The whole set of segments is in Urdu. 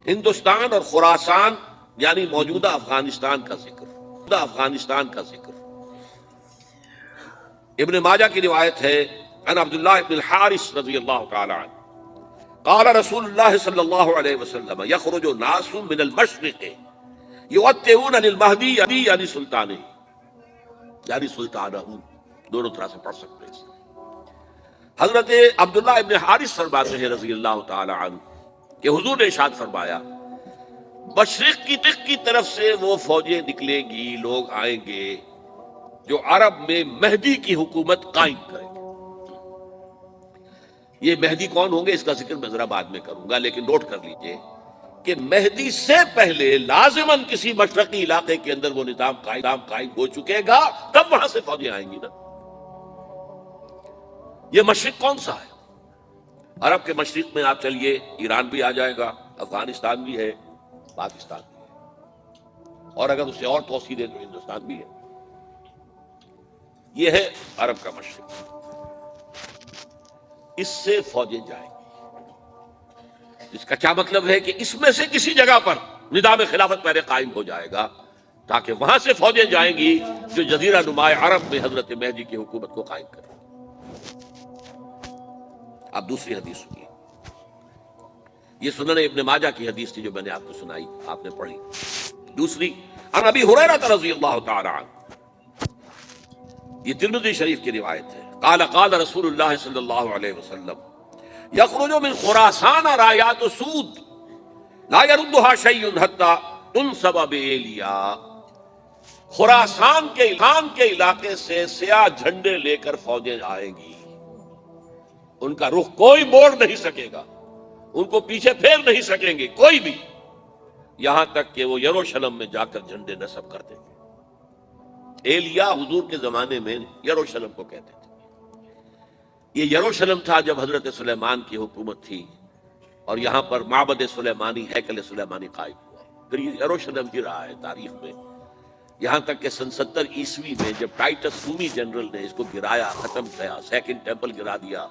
ہندوستان اور خراسان یعنی موجودہ افغانستان کا ذکر، ابن ماجہ کی روایت ہے عن عبداللہ ابن الحارث رضی اللہ تعالی عنہ قال رسول اللہ صلی اللہ علیہ وسلم یخرج ناس من المشرق یؤتئون للمہدی یعنی سلطانہ، دونوں طرح سے پڑھ سکتے ہیں۔ حضرت عبداللہ ابن حارث فرماتے ہیں رضی اللہ تعالی عنہ کہ حضور نے ارشاد فرمایا مشرق کی طرف سے وہ فوجیں نکلیں گی، لوگ آئیں گے جو عرب میں مہدی کی حکومت قائم کریں گے۔ یہ مہدی کون ہوں گے اس کا ذکر میں ذرا بعد میں کروں گا، لیکن نوٹ کر لیجئے کہ مہدی سے پہلے لازماً کسی مشرقی علاقے کے اندر وہ نظام قائم ہو چکے گا، تب وہاں سے فوجیں آئیں گی نا۔ یہ مشرق کون سا ہے؟ عرب کے مشرق میں آپ چلیے، ایران بھی آ جائے گا، افغانستان بھی ہے، پاکستان بھی ہے، اور اگر اسے اور توسیع دے تو ہندوستان بھی ہے۔ یہ ہے عرب کا مشرق، اس سے فوجیں جائیں گی۔ اس کا کیا مطلب ہے کہ اس میں سے کسی جگہ پر نظام خلافت پہلے قائم ہو جائے گا تاکہ وہاں سے فوجیں جائیں گی جو جزیرہ نماء عرب میں حضرت مہدی کی حکومت کو قائم کریں۔ اب دوسری حدیث سنیے، یہ سنن ابن ماجہ کی حدیث تھی جو میں نے آپ کو سنائی، آپ نے پڑھی۔ دوسری عن ابی ہریرہ رضی اللہ تعالی عنہ، یہ ترمذی شریف کی روایت ہے، قال قال رسول اللہ صلی اللہ علیہ وسلم یخرج من خراسان رایات سود لا يردها شیء حتی تنصب بایلیا، خراسان کے علاقے سے سیاہ جھنڈے لے کر فوجیں آئیں گی، ان کا رخ کوئی موڑ نہیں سکے گا، ان کو پیچھے پھیر نہیں سکیں گے کوئی بھی، یہاں تک کہ وہ یروشلم میں جا کر جھنڈے نصب کر دیں گے۔ ایلیا حضور کے زمانے میں یروشلم کو کہتے تھے۔ یہ یروشلم تھا جب حضرت سلیمان کی حکومت تھی اور یہاں پر معبد سلیمانی، ہیکل سلیمانی قائم ہوا، پھر یہ یروشلم ہی رہا ہے تاریخ میں، یہاں تک کہ سن 70 عیسوی میں جب ٹائٹس رومی جنرل نے اس کو گرایا، ختم کیا، سیکنڈ ٹیمپل گرا دیا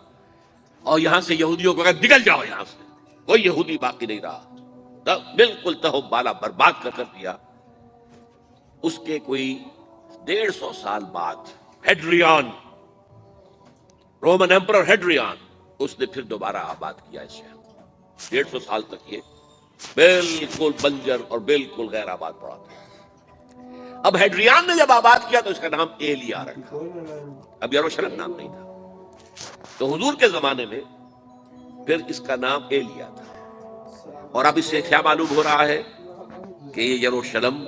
اور یہاں سے یہودیوں کو کہا نکل جاؤ یہاں سے، کوئی یہودی باقی نہیں رہا، بالکل تہو بالا برباد کر دیا۔ اس کے کوئی 150 سال بعد ہیڈریان، رومن ایمپرر ہیڈریان، اس نے پھر دوبارہ آباد کیا اس شہر کو۔ 150 سال تک یہ بالکل بنجر اور بالکل غیر آباد پڑا تھا۔ اب ہیڈریان نے جب آباد کیا تو اس کا نام ایلیا رکھا، اب یروشلم نام نہیں تھا۔ تو حضور کے زمانے میں پھر اس کا نام ایلیا تھا، اور اب اس سے کیا معلوم ہو رہا ہے کہ یہ یروشلم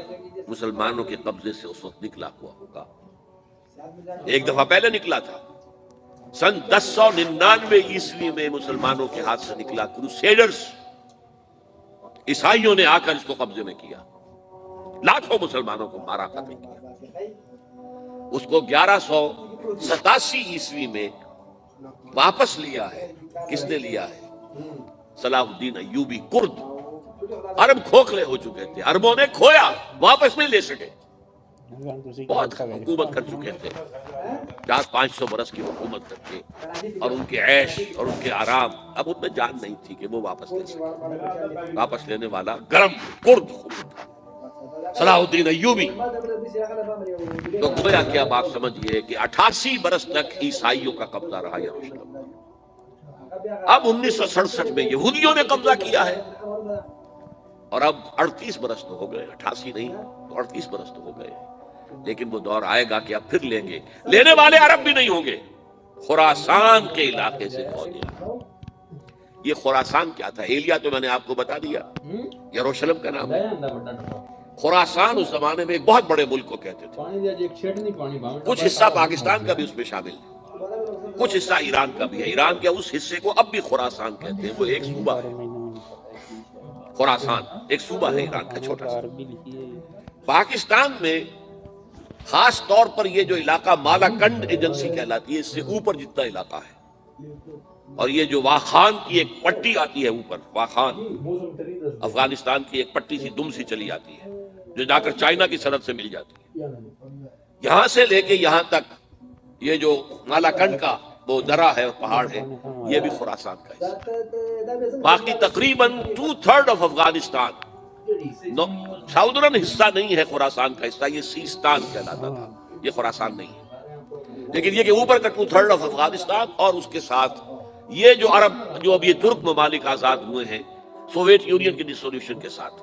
مسلمانوں کے قبضے سے اس وقت نکلا ہوا ہوگا۔ ایک دفعہ پہلے نکلا تھا، سن 1099 عیسوی میں مسلمانوں کے ہاتھ سے نکلا، کروسیڈرز، عیسائیوں نے آ کر اس کو قبضے میں کیا، لاکھوں مسلمانوں کو مارا، قتل کیا۔ اس کو 1187 عیسوی میں واپس لیا ہے۔ کس نے لیا ہے؟ صلاح الدین ایوبی، کرد۔ عرب کھوکھلے ہو چکے تھے، عربوں نے کھویا، واپس نہیں لے سکے، بہت حکومت کر چکے تھے، 400-500 برس کی حکومت کر کے، اور ان کے عیش اور ان کے آرام، اب ان میں جان نہیں تھی کہ وہ واپس لے سکے۔ واپس لینے والا گرم کرد صلاح الدین ایوبی۔ تو گویا کہ اب آپ سمجھئے کہ 88 برس تک عیسائیوں کا قبضہ رہا یروشلم میں۔ اب 1967 میں یہودیوں نے قبضہ کیا ہے، اور اب 38 برس تو ہو گئے، 88 نہیں تو 38 برس تو ہو گئے، لیکن وہ دور آئے گا کہ اب پھر لیں گے، لینے والے عرب بھی نہیں ہوں گے، خراسان کے علاقے سے فوجیں۔ یہ خراسان کیا تھا؟ ایلیا تو میں نے آپ کو بتا دیا، یروشلم کا نام ہے۔ خراسان اس زمانے میں ایک بہت بڑے ملک کو کہتے تھے، کچھ حصہ پاکستان کا بھی اس میں شامل ہے، کچھ حصہ ایران کا بھی ہے، ایران کے اس حصے کو اب بھی خراسان کہتے ہیں، وہ ایک صوبہ ہے، خراسان ایک صوبہ ہے ایران کا چھوٹا سا۔ پاکستان میں خاص طور پر یہ جو علاقہ مالا کنڈ ایجنسی کہلاتی ہے، اس سے اوپر جتنا علاقہ ہے، اور یہ جو واخان کی ایک پٹی آتی ہے اوپر، واخان افغانستان کی ایک پٹی سی دم سی چلی آتی ہے جو جا کر چائنا کی سرحد سے مل جاتی ہے، یہاں سے لے کے یہاں تک یہ جو مالا کنڈ کا وہ درہ ہے اور پہاڑ ہے، یہ بھی خراسان کا حصہ۔ باقی تقریباً 2/3 آف افغانستان ساؤدرن حصہ نہیں ہے خراسان کا حصہ، یہ سیستان کہلاتا تھا، یہ خراسان نہیں ہے۔ لیکن یہ کہ اوپر کا 2/3 آف افغانستان اور اس کے ساتھ یہ جو عرب جو اب یہ ترک ممالک آزاد ہوئے ہیں سوویت یونین کی ڈسولوشن کے ساتھ،